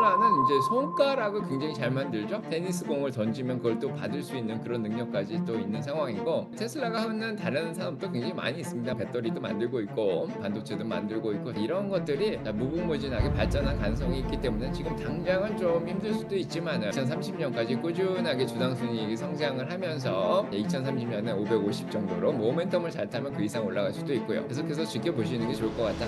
테슬라는 이제 손가락을 굉장히 잘 만들죠. 테니스 공을 던지면 그걸 또 받을 수 있는 그런 능력까지 또 있는 상황이고, 테슬라가 하는 다른 산업도 굉장히 많이 있습니다. 배터리도 만들고 있고 반도체도 만들고 있고, 이런 것들이 무궁무진하게 발전한 가능성이 있기 때문에 지금 당장은 좀 힘들 수도 있지만 2030년까지 꾸준하게 주당 순이익이 성장을 하면서 2030년에 550 정도로 모멘텀을 잘 타면 그 이상 올라갈 수도 있고요. 계속해서 지켜보시는 게 좋을 것 같다.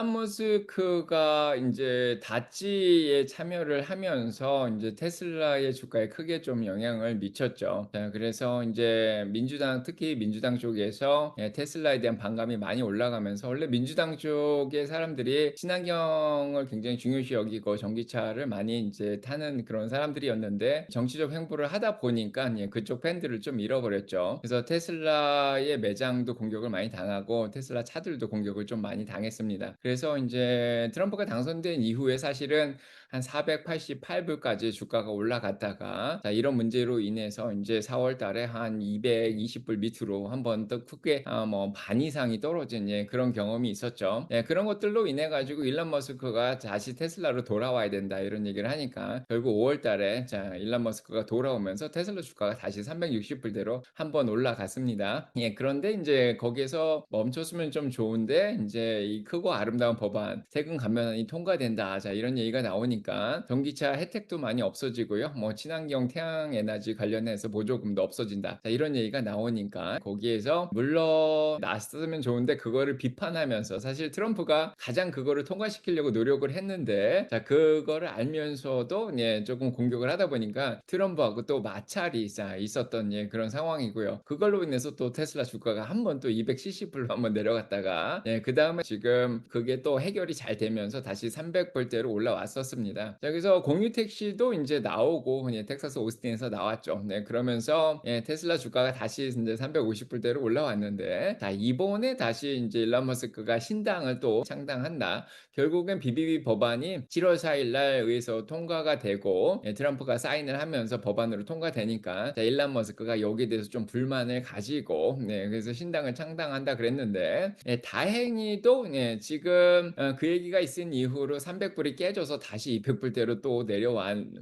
일론 머스크가 인제 다찌에 참여를 하면서 인제 테슬라의 주가에 크게 좀 영향을 미쳤죠. 자, 그래서 인제 민주당, 특히 민주당 쪽에서 테슬라에 대한 반감이 많이 올라가면서, 원래 민주당 쪽의 사람들이 친환경을 굉장히 중요시 여기고 전기차를 많이 인제 타는 그런 사람들이었는데, 정치적 행보를 하다 보니까 그쪽 팬들을 좀 잃어버렸죠. 그래서 테슬라의 매장도 공격을 많이 당하고 테슬라 차들도 공격을 좀 많이 당했습니다. 그래서 인제 트럼프가 당선된 이후에 사실은 한 488 불까지 주가가 올라갔다가, 자, 이런 문제로 인해서 인제 4월 달에 한 220불 밑으로 한번 더 크게 뭐 반 이상이 떨어진 그런 경험이 있었죠. 그런 것들로 인해 가지고 일론 머스크가 다시 테슬라로 돌아와야 된다 이런 얘기를 하니까, 결국 5월 달에 자, 일론 머스크가 돌아오면서 테슬라 주가가 다시 360 불대로 한번 올라갔습니다. 그런데 인제 거기에서 멈췄으면 좀 좋은데, 인제 이 크고 아름다운 법안, 세금 감면안이 통과된다. 자, 이런 얘기가 나오니까 전기차 혜택도 많이 없어지고요. 뭐 친환경 태양 에너지 관련해서 보조금도 없어진다. 자, 이런 얘기가 나오니까 거기에서 물러났으면 좋은데, 그거를 비판하면서, 사실 트럼프가 가장 그거를 통과시키려고 노력을 했는데, 자, 그거를 알면서도 조금 공격을 하다 보니까 트럼프하고 또 마찰이 있었던 그런 상황이고요. 그걸로 인해서 또 테슬라 주가가 한번 또 270 불로 한번 내려갔다가, 그다음에 지금 그게 또 해결이 잘 되면서 다시 300 불대로 올라왔었습니다. 자, 그래서 공유 택시도 인제 나오고 텍사스 오스틴에서 나왔죠. 그러면서 테슬라 주가가 다시 인제 350 불대로 올라왔는데, 자, 이번에 다시 인제 일론 머스크가 신당을 또 창당한다. 결국엔 BBB 법안이 7월 4일 날 의회에서 통과가 되고, 트럼프가 사인을 하면서 법안으로 통과되니까, 자, 일론 머스크가 여기에 대해서 좀 불만을 가지고 그래서 신당을 창당한다 그랬는데, 다행히도 지금 그 얘기가 있은 이후로 300 불이 깨져서 다시 200 불대로 또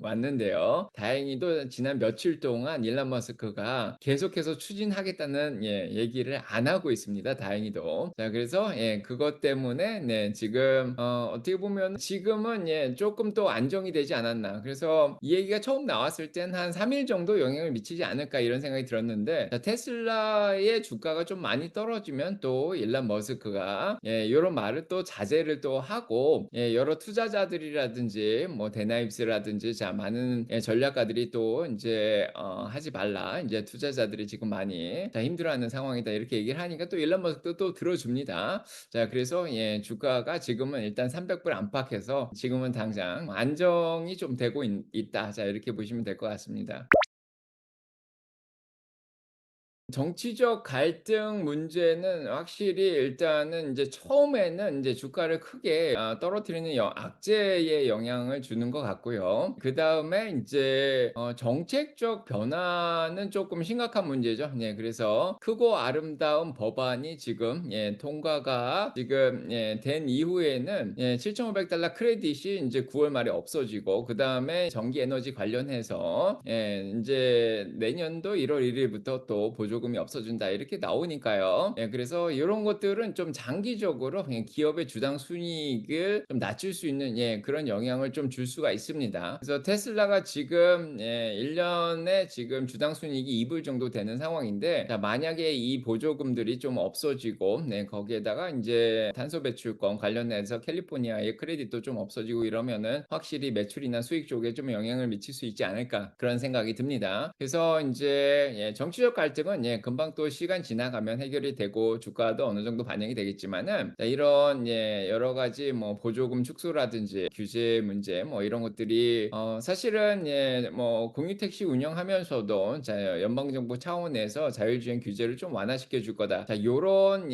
왔는데요. 다행히도 지난 며칠 동안 일론 머스크가 계속해서 추진하겠다는 얘기를 안 하고 있습니다. 다행히도. 자, 그래서 그것 때문에 지금 어떻게 보면 지금은 쪼끔 또 안정이 되지 않았나. 그래서 이 얘기가 처음 나왔을 땐 한 3일 정도 영향을 미치지 않을까 이런 생각이 들었는데, 자, 테슬라의 주가가 좀 많이 떨어지면 또 일론 머스크가 요런 말을 또 자제를 또 하고, 여러 투자자들이라든지 뭐 데나입스라든지, 자, 많은 전략가들이 또 인제 "하지 말라. 인제 투자자들이 지금 많이 힘들어하는 상황이다." 이렇게 얘기를 하니까 또 일론 머스크도 또 들어줍니다. 자, 그래서 주가가 지금은 일단 300불 안팎에서 지금은 당장 안정이 좀 되고 있다. 자, 이렇게 보시면 될 것 같습니다. 정치적 갈등 문제는 확실히 일단은 이제 처음에는 이제 주가를 크게 떨어뜨리는 악재의 영향을 주는 것 같고요. 그다음에 인제 정책적 변화는 쪼끔 심각한 문제죠. 그래서 크고 아름다운 법안이 지금 통과가 지금 된 이후에는 7,500 달러 크레딧이 인제 9월 말에 없어지고, 그다음에 전기 에너지 관련해서 인제 내년도 1월 1 일부터 또 보조금이 없어진다 이렇게 나오니까요. 그래서 요런 것들은 좀 장기적으로 기업의 주당 순이익을 좀 낮출 수 있는 그런 영향을 좀 줄 수가 있습니다. 그래서 테슬라가 지금 1 년에 지금 주당 순이익이 2불 정도 되는 상황인데, 자, 만약에 이 보조금들이 좀 없어지고 거기에다가 인제 탄소 배출권 관련해서 캘리포니아의 크레딧도 좀 없어지고 이러면은 확실히 매출이나 수익 쪽에 좀 영향을 미칠 수 있지 않을까, 그런 생각이 듭니다. 그래서 인제 정치적 갈등은 금방 또 시간 지나가면 해결이 되고 주가도 어느 정도 반영이 되겠지만은, 자, 이런 여러 가지 뭐 보조금 축소라든지 규제 문제 뭐 이런 것들이 사실은 뭐 공유 택시 운영하면서도, 자, 연방 정부 차원에서 자율주행 규제를 좀 완화시켜 줄 거다. 자, 요런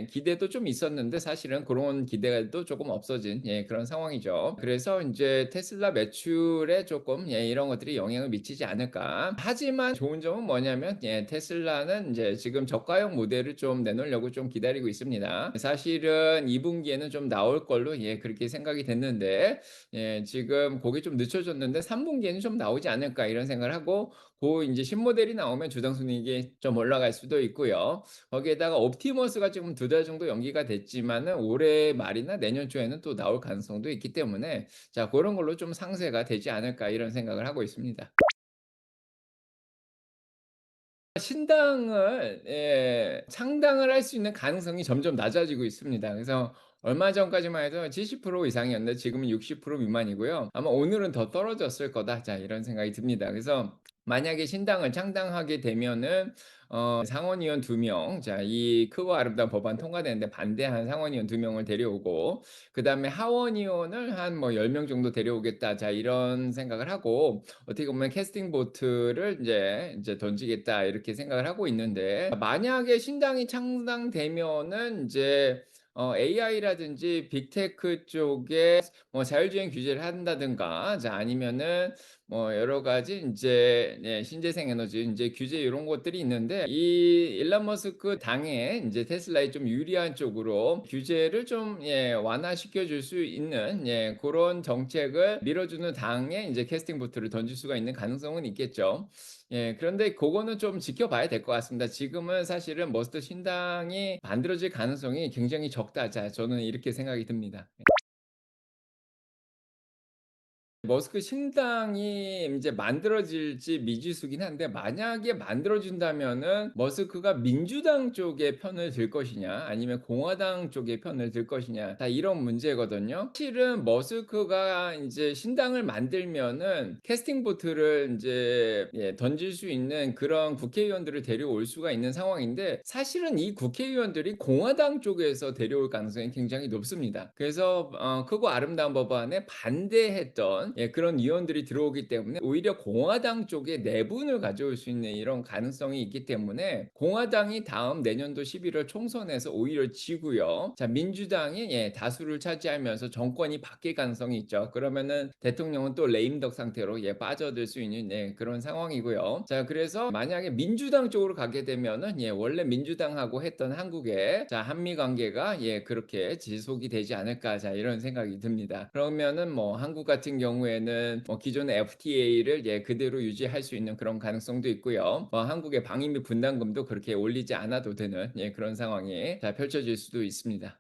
기대도 좀 있었는데, 사실은 그런 기대도 조금 없어진 그런 상황이죠. 그래서 인제 테슬라 매출에 조금 이런 것들이 영향을 미치지 않을까. 하지만 좋은 점은 뭐냐면 테슬라 테슬라는 인제 지금 저가형 모델을 좀 내놓으려고 좀 기다리고 있습니다. 사실은 2 분기에는 좀 나올 걸로 그렇게 생각이 됐는데 지금 고게 좀 늦춰졌는데 3 분기에는 좀 나오지 않을까 이런 생각을 하고 고 인제 신모델이 나오면 주당 손익이 좀 올라갈 수도 있고요. 거기에다가 옵티머스가 지금 2달 정도 연기가 됐지만은 올해 말이나 내년 초에는 또 나올 가능성도 있기 때문에 자 고런 걸로 좀 상쇄가 되지 않을까 이런 생각을 하고 있습니다. 신당을 창당을 할 수 있는 가능성이 점점 낮아지고 있습니다. 그래서 얼마 전까지만 해도 70% 이상이었는데 지금은 60% 미만이고요. 아마 '오늘은 더 떨어졌을 거다.' 자 이런 생각이 듭니다. 그래서 만약에 신당을 창당하게 되면은 상원의원 2 명 이 크고 아름다운 법안 통과되는데 반대한 상원의원 2 명을 데려오고 그다음에 하원의원을 한 뭐 10명 정도 데려오겠다. 자 이런 생각을 하고 어떻게 보면 '캐스팅 보트를 인제 던지겠다.' 이렇게 생각을 하고 있는데 만약에 신당이 창당되면은 인제 AI라든지 빅테크 쪽에 뭐 자율주행 규제를 한다든가 자 아니면은 뭐 여러 가지 인제 신재생 에너지 인제 규제 요런 것들이 있는데 이 일론 머스크 당에 인제 테슬라에 좀 유리한 쪽으로 규제를 좀 완화시켜 줄 수 있는 고런 정책을 밀어주는 당에 인제 캐스팅 보트를 던질 수가 있는 가능성은 있겠죠. 그런데 고거는 좀 지켜봐야 될 것 같습니다. 지금은 사실은 머스크 신당이 만들어질 가능성이 굉장히 적다. 자 저는 이렇게 생각이 듭니다. 머스크 신당이 인제 만들어질지 미지수긴 한데 만약에 만들어진다면은 머스크가 민주당 쪽의 편을 들 것이냐 아니면 공화당 쪽의 편을 들 것이냐 다 이런 문제거든요. 실은 머스크가 인제 신당을 만들면은 캐스팅 보트를 인제 던질 수 있는 그런 국회의원들을 데려올 수가 있는 상황인데 사실은 이 국회의원들이 공화당 쪽에서 데려올 가능성이 굉장히 높습니다. 그래서 크고 아름다운 법안에 반대했던 그런 의원들이 들어오기 때문에 오히려 공화당 쪽에 내분을 가져올 수 있는 이런 가능성이 있기 때문에 공화당이 다음 내년도 11월 총선에서 오히려 지고요. 자 민주당이 다수를 차지하면서 정권이 바뀔 가능성이 있죠. 그러면은 대통령은 또 레임덕 상태로 빠져들 수 있는 그런 상황이고요. 자 그래서 만약에 민주당 쪽으로 가게 되면은 원래 민주당하고 했던 한국의 자 한미 관계가 그렇게 지속이 되지 않을까 자 이런 생각이 듭니다. 그러면은 뭐 한국 같은 경우에는 뭐 기존의 FTA를 그대로 유지할 수 있는 그런 가능성도 있고요. 한국의 방위비 분담금도 그렇게 올리지 않아도 되는 그런 상황이 자 펼쳐질 수도 있습니다.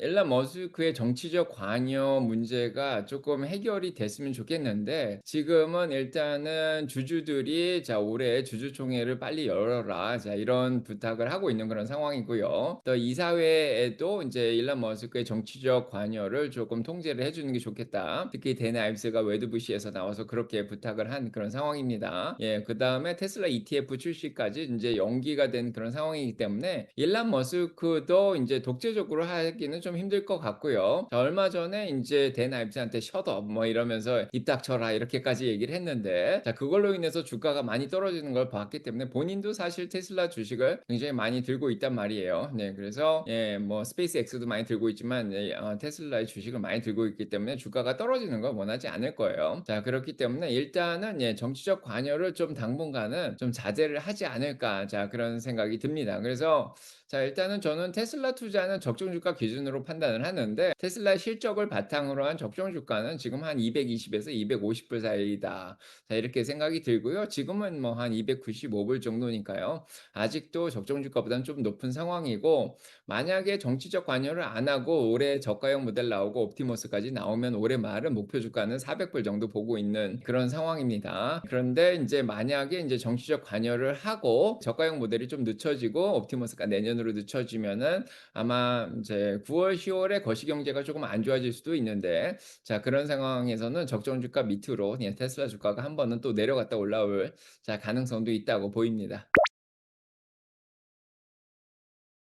일론 머스크의 정치적 관여 문제가 조금 해결이 됐으면 좋겠는데 지금은 일단은 주주들이 자 "올해 주주총회를 빨리 열어라." 자 이런 부탁을 하고 있는 그런 상황이고요. 또 이사회에도 인제 일론 머스크의 정치적 관여를 조금 통제를 해 주는 게 좋겠다. 특히 댄 아이브스가 외드부시에서 나와서 그렇게 부탁을 한 그런 상황입니다. 그다음에 테슬라 ETF 출시까지 인제 연기가 된 그런 상황이기 때문에 일론 머스크도 인제 독재적으로 하기는 좀 힘들 것 같고요. 자 얼마 전에 인제 댄 아이브스한테 "Shut up." 뭐 이러면서 "입 닥쳐라." 이렇게까지 얘기를 했는데 자 그걸로 인해서 주가가 많이 떨어지는 걸 봤기 때문에 본인도 사실 테슬라 주식을 굉장히 많이 들고 있단 말이에요. 그래서 뭐 스페이스X도 많이 들고 있지만 테슬라의 주식을 많이 들고 있기 때문에 주가가 떨어지는 걸 원하지 않을 거예요. 자 그렇기 때문에 일단은 '정치적 관여를 좀 당분간은 좀 자제를 하지 않을까.' 자 그런 생각이 듭니다. 그래서 자 일단은 저는 테슬라 투자는 적정 주가 기준으로 판단을 하는데 테슬라의 실적을 바탕으로 한 적정 주가는 지금 한 220 에서 250불 사이다. 자 이렇게 생각이 들고요. 지금은 뭐 한 295불 정도니까요. 아직도 적정 주가보다는 좀 높은 상황이고 만약에 정치적 관여를 안 하고 올해 저가형 모델 나오고 옵티머스까지 나오면 올해 말은 목표 주가는 400불 정도 보고 있는 그런 상황입니다. 그런데 인제 만약에 인제 정치적 관여를 하고 저가형 모델이 좀 늦춰지고 옵티머스가 내년으로 늦춰지면은 아마 인제 9 월, 10 월에 거시 경제가 조금 안 좋아질 수도 있는데 자 그런 상황에서는 적정 주가 밑으로 테슬라 주가가 한 번은 또 내려갔다 올라올 자 가능성도 있다고 보입니다.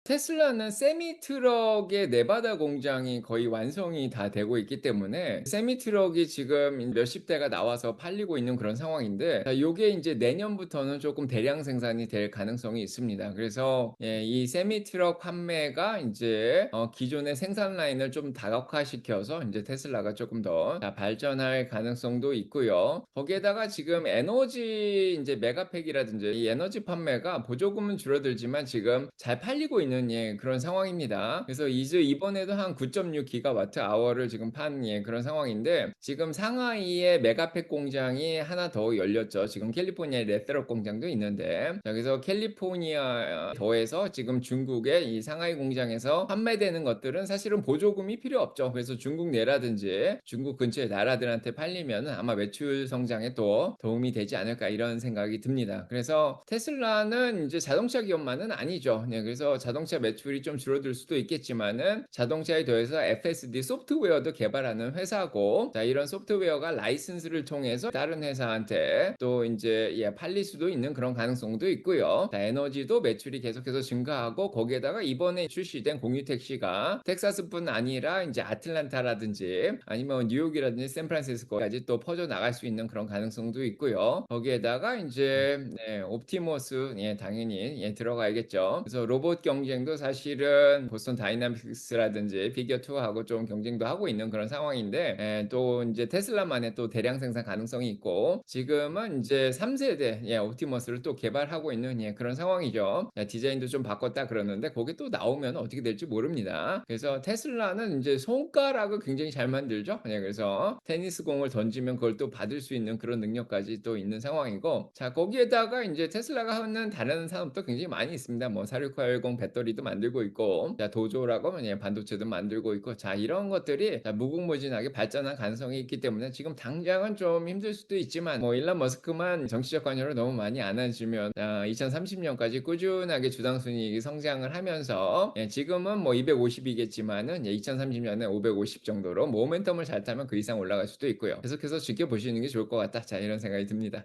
테슬라는 세미 트럭의 네바다 공장이 거의 완성이 다 되고 있기 때문에 세미 트럭이 지금 몇십 대가 나와서 팔리고 있는 그런 상황인데, 자 요게 인제 내년부터는 쪼끔 대량 생산이 될 가능성이 있습니다. 그래서 이 세미 트럭 판매가 인제 기존의 생산 라인을 좀 다각화시켜서 인제 테슬라가 쪼끔 더 발전할 가능성도 있고요. 거기에다가 지금 에너지 인제 메가팩이라든지 이 에너지 판매가 보조금은 줄어들지만 지금 잘 팔리고 있는 그런 상황입니다. 그래서 이제 이번에도 한 9.6 기가와트 아워를 지금 판 그런 상황인데, 지금 상하이에 메가팩 공장이 하나 더 열렸죠. 지금 캘리포니아에 레드록 공장도 있는데, 자 그래서 캘리포니아 더해서 지금 중국의 이 상하이 공장에서 판매되는 것들은 사실은 보조금이 필요 없죠. 그래서 중국 내라든지 중국 근처의 나라들한테 팔리면은 아마 매출 성장에 또 도움이 되지 않을까 이런 생각이 듭니다. 그래서 테슬라는 이제 자동차 기업만은 아니죠. 그래서 자동차 매출이 좀 줄어들 수도 있겠지만은 자동차에 더해서 FSD 소프트웨어도 개발하는 회사고, 자 이런 소프트웨어가 라이선스를 통해서 다른 회사한테 또 인제 팔릴 수도 있는 그런 가능성도 있고요. 자 에너지도 매출이 계속해서 증가하고, 거기에다가 이번에 출시된 공유 택시가 텍사스뿐 아니라 인제 아틀란타라든지 아니면 뉴욕이라든지 샌프란시스코까지 또 퍼져 나갈 수 있는 그런 가능성도 있고요. 거기에다가 인제 옵티머스 당연히 들어가야겠죠. 그래서 로봇 경쟁도 사실은 보스턴 다이나믹스라든지 피겨2하고 좀 경쟁도 하고 있는 그런 상황인데, 또 인제 테슬라만의 또 대량 생산 가능성이 있고, 지금은 인제 3 세대 옵티머스를 또 개발하고 있는 그런 상황이죠. 디자인도 좀 바꿨다 그러는데 거게 또 나오면 어떻게 될지 모릅니다. 그래서 테슬라는 인제 손가락을 굉장히 잘 만들죠. 그래서 테니스 공을 던지면 그걸 또 받을 수 있는 그런 능력까지 또 있는 상황이고, 자 거기에다가 인제 테슬라가 하는 다른 산업도 굉장히 많이 있습니다. 뭐 4680 배터리도 만들고 있고, 자 도조라고 반도체도 만들고 있고, 자 이런 것들이 무궁무진하게 발전할 가능성이 있기 때문에 지금 당장은 좀 힘들 수도 있지만, 뭐 일론 머스크만 정치적 관여를 너무 많이 안 해주면 2030년까지 꾸준하게 주당 순이익이 성장을 하면서 지금은 뭐 250이겠지만은 2030년에 550 정도로 모멘텀을 잘 타면 그 이상 올라갈 수도 있고요. 계속해서 지켜보시는 게 좋을 것 같다. 자 이런 생각이 듭니다.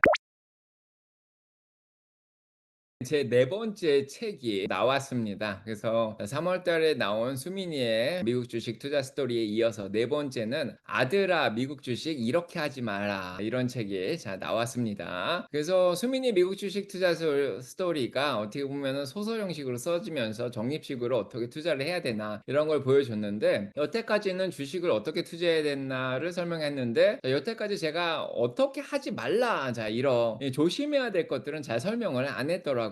제 네 번째 책이 나왔습니다. 그래서 3월 달에 나온 수민이의 미국 주식 투자 스토리에 이어서 네 번째는 "아들아 미국 주식 이렇게 하지 마라." 이런 책이 나왔습니다. 그래서 수민이 미국 주식 투자 스토리가 어떻게 보면은 소설 형식으로 써지면서 적립식으로 어떻게 투자를 해야 되나 이런 걸 보여줬는데, 여태까지는 주식을 어떻게 투자해야 됐나를 설명했는데, 여태까지 제가 "어떻게 하지 말라." 이런 조심해야 될 것들은 잘 설명을 안 했더라고요.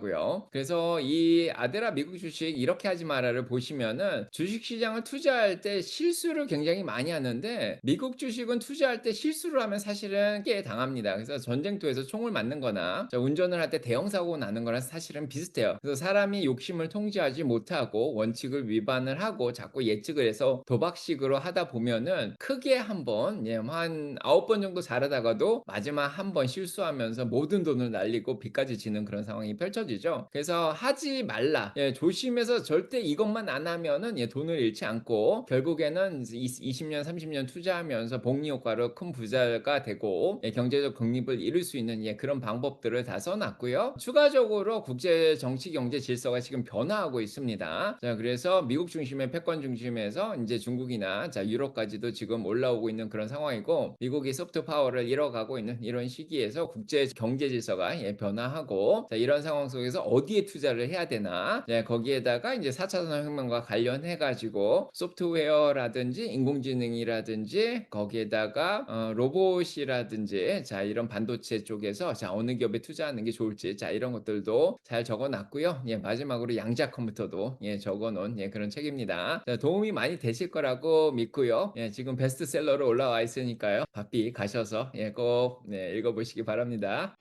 그래서 이 "아들아 미국 주식 이렇게 하지 마라"를 보시면은 주식 시장을 투자할 때 실수를 굉장히 많이 하는데, 미국 주식은 투자할 때 실수를 하면 사실은 크게 당합니다. 그래서 전쟁터에서 총을 맞는 거나 운전을 할 때 대형 사고 나는 거랑 사실은 비슷해요. 그래서 사람이 욕심을 통제하지 못하고 원칙을 위반을 하고 자꾸 예측을 해서 도박식으로 하다 보면은 크게 한 번, 한 9번 정도 잘하다가도 마지막 한 번 실수하면서 모든 돈을 날리고 빚까지 지는 그런 상황이 펼쳐지죠. 그래서 하지 말라. 조심해서 절대 이것만 안 하면은 돈을 잃지 않고 결국에는 20년, 30년 투자하면서 복리 효과로 큰 부자가 되고 경제적 독립을 이룰 수 있는 그런 방법들을 다 써놨고요. 추가적으로 국제 정치 경제 질서가 지금 변화하고 있습니다. 자, 그래서 미국 중심의 패권 중심에서 이제 중국이나 유럽까지도 지금 올라오고 있는 그런 상황이고, 미국이 소프트 파워를 잃어가고 있는 이런 시기에서 국제 경제 질서가 변화하고, 자, 이런 상황 속에서 어디에 투자를 해야 되나, 거기에다가 이제 4차 산업혁명과 관련해 가지고 소프트웨어라든지 인공지능이라든지 거기에다가 로봇이라든지 이런 반도체 쪽에서 어느 기업에 투자하는 게 좋을지 이런 것들도 잘 적어 놨고요. 마지막으로 양자 컴퓨터도 적어 놓은 그런 책입니다. 자, 도움이 많이 되실 거라고 믿고요. 지금 베스트셀러로 올라와 있으니까요. 바삐 가셔서 꼭 읽어 보시기 바랍니다.